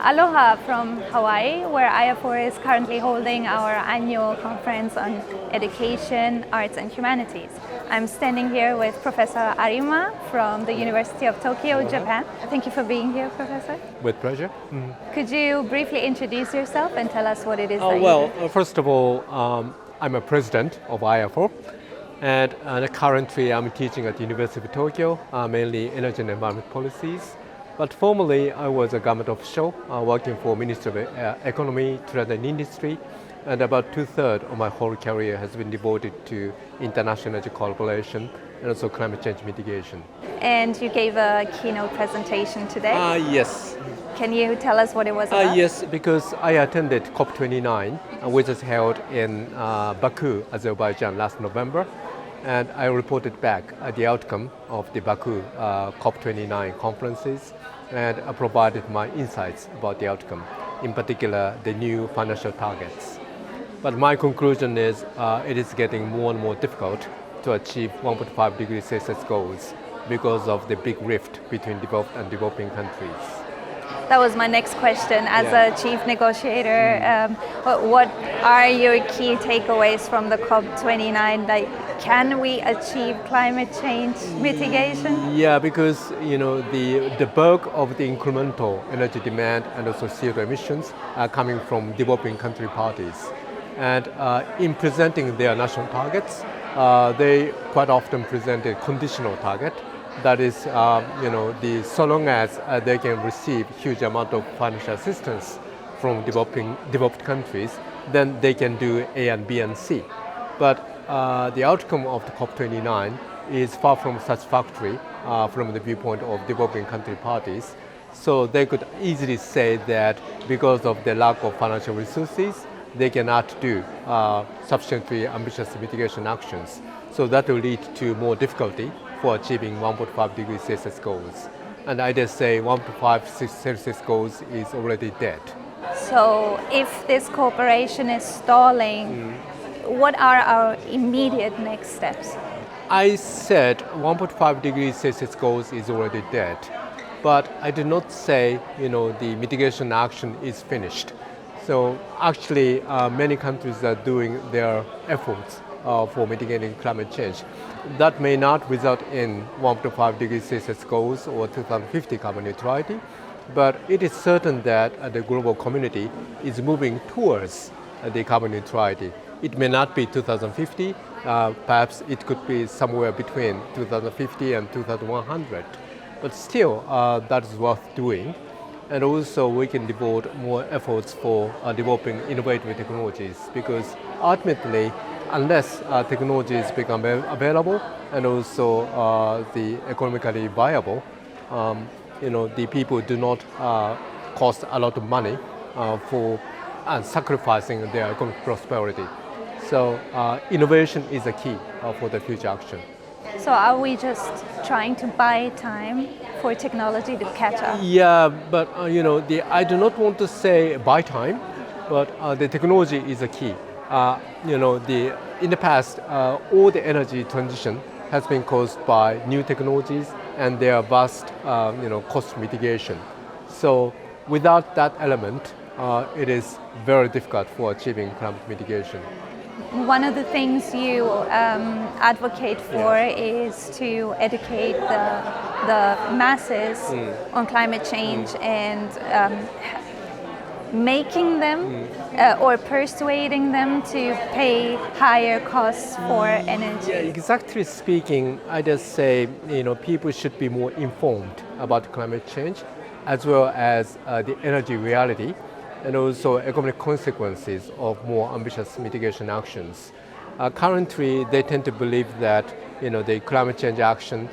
Aloha from Hawaii, where IAFOR is currently holding our annual conference on education, arts and humanities. I'm standing here with Professor Arima from the University of Tokyo, Japan. Thank you for being here, Professor. With pleasure. Could you briefly introduce yourself and tell us what it is that Well, you do? first of all, I'm a president of IAFOR, and currently I'm teaching at the University of Tokyo, mainly energy and environment policies. But formerly, I was a government official working for Ministry of Economy, Trade and Industry, and about 2/3 of my whole career has been devoted to international energy collaboration and also climate change mitigation. And you gave a keynote presentation today. Yes. Can you tell us what it was about? Yes, because I attended COP29, which was held in Baku, Azerbaijan last November. And I reported back the outcome of the Baku COP29 conferences, and I provided my insights about the outcome, in particular the new financial targets. But my conclusion is it is getting more and more difficult to achieve 1.5 degrees Celsius goals because of the big rift between developed and developing countries. That was my next question. As a chief negotiator, what are your key takeaways from the COP29? Like, can we achieve climate change mitigation? Yeah, because the bulk of the incremental energy demand and also CO2 emissions are coming from developing country parties. And in presenting their national targets, they quite often present a conditional target. That is, so long as they can receive huge amount of financial assistance from developed countries, then they can do A and B and C. But the outcome of the COP29 is far from satisfactory from the viewpoint of developing country parties. So they could easily say that because of the lack of financial resources, they cannot do sufficiently ambitious mitigation actions. So that will lead to more difficulty for achieving 1.5 degrees Celsius goals. And I just say 1.5 Celsius goals is already dead. So if this cooperation is stalling, what are our immediate next steps? I said 1.5 degrees Celsius goals is already dead, but I did not say the mitigation action is finished. So actually many countries are doing their efforts for mitigating climate change. That may not result in 1.5 degrees Celsius goals or 2050 carbon neutrality, but it is certain that the global community is moving towards the carbon neutrality. It may not be 2050, perhaps it could be somewhere between 2050 and 2100, but still that is worth doing. And also we can devote more efforts for developing innovative technologies, because ultimately, unless technologies become available and also the economically viable, the people do not cost a lot of money for sacrificing their economic prosperity. So innovation is a key for the future action. So are we just trying to buy time for technology to catch up? Yeah, but I do not want to say buy time, but the technology is a key. In the past, all the energy transition has been caused by new technologies and their vast, cost mitigation. So without that element, it is very difficult for achieving climate mitigation. One of the things you advocate for is to educate the masses on climate change and making them or persuading them to pay higher costs for energy. Yeah, exactly speaking, I just say people should be more informed about climate change, as well as the energy reality, and also economic consequences of more ambitious mitigation actions. Currently, they tend to believe that the climate change action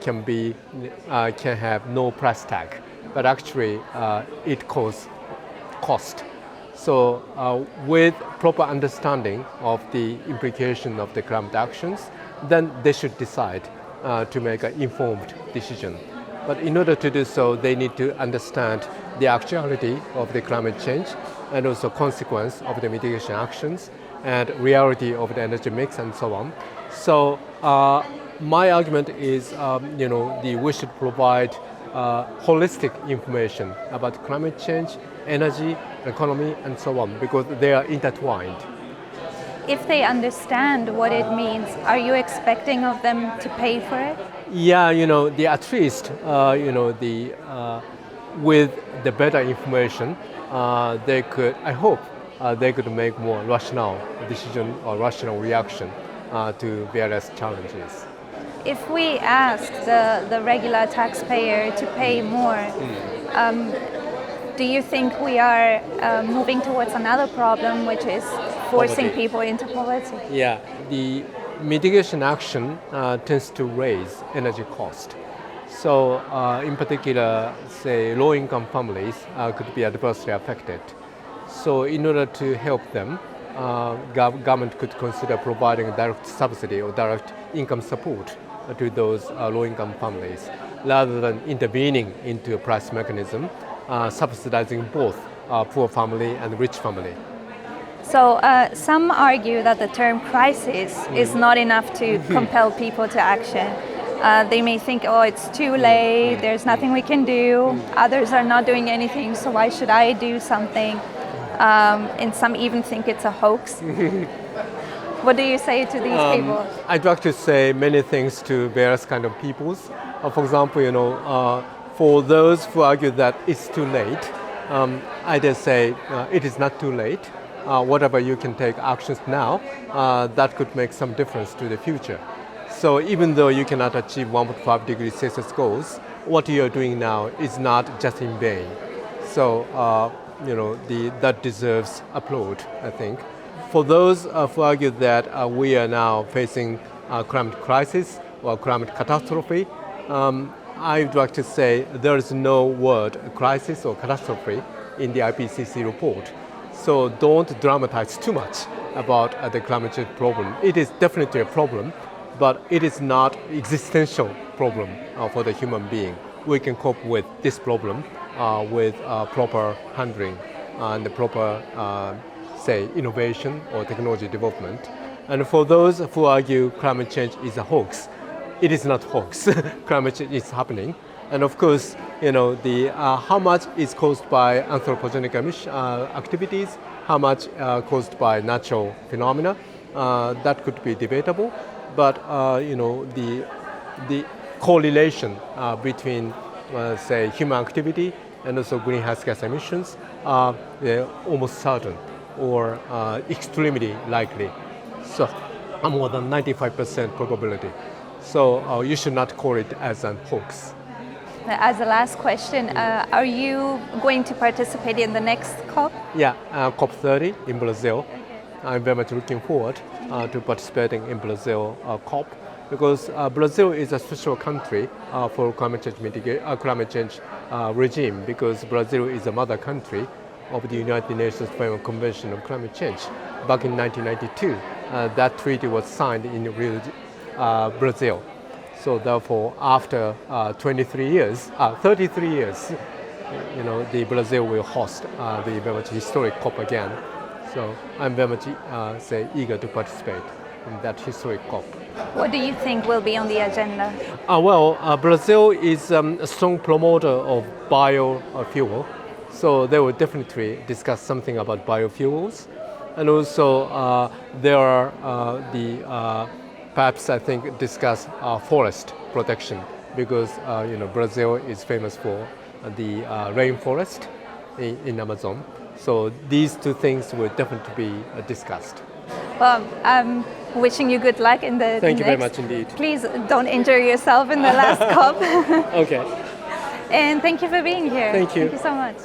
can have no price tag, but actually it causes cost. So with proper understanding of the implication of the climate actions, then they should decide to make an informed decision. But in order to do so, they need to understand the actuality of the climate change and also consequence of the mitigation actions and reality of the energy mix and so on. So my argument is, we should provide holistic information about climate change, energy, economy, and so on, because they are intertwined. If they understand what it means, are you expecting of them to pay for it? Yeah, at least, with the better information, they could, I hope, they could make more rational decision or rational reaction to various challenges. If we ask the regular taxpayer to pay more, do you think we are moving towards another problem, which is forcing Poverty. people into poverty? Yeah, the mitigation action tends to raise energy cost. So in particular, say low-income families could be adversely affected. So in order to help them, government could consider providing a direct subsidy or direct income support to those low-income families, rather than intervening into a price mechanism, subsidizing both poor family and rich family. So some argue that the term crisis is not enough to compel people to action. They may think, oh, it's too late, there's nothing we can do, others are not doing anything, so why should I do something? And some even think it's a hoax. What do you say to these people? I'd like to say many things to various kind of peoples. For example, for those who argue that it's too late, I just say it is not too late. Whatever you can take actions now, that could make some difference to the future. So even though you cannot achieve 1.5 degrees Celsius goals, what you are doing now is not just in vain. So that deserves applaud, I think. For those who argue that we are now facing a climate crisis or climate catastrophe, I'd like to say there is no word crisis or catastrophe in the IPCC report. So don't dramatize too much about the climate change problem. It is definitely a problem, but it is not existential problem for the human being. We can cope with this problem with proper handling and the proper, say, innovation or technology development. And for those who argue climate change is a hoax, it is not hoax. Climate change is happening. And of course, how much is caused by anthropogenic activities, how much caused by natural phenomena, that could be debatable. But the correlation between, say, human activity and also greenhouse gas emissions are almost certain or extremely likely. So more than 95% probability. So you should not call it as a hoax. As a last question, are you going to participate in the next COP? Yeah, COP30 in Brazil. Okay. I'm very much looking forward to participating in Brazil COP, because Brazil is a special country for climate change regime, because Brazil is a mother country of the United Nations Framework Convention on Climate Change. Back in 1992, that treaty was signed in Brazil. So therefore, after 33 years, the Brazil will host the very much historic COP again. So I'm very much eager to participate in that historic COP. What do you think will be on the agenda? Brazil is a strong promoter of biofuel, so they will definitely discuss something about biofuels, and also there are perhaps I think discuss forest protection, because Brazil is famous for the rainforest in Amazon. So these two things will definitely be discussed. Well, I'm wishing you good luck in the Thank you very much indeed. Please don't injure yourself in the last COP. Okay. And thank you for being here. Thank you. Thank you so much.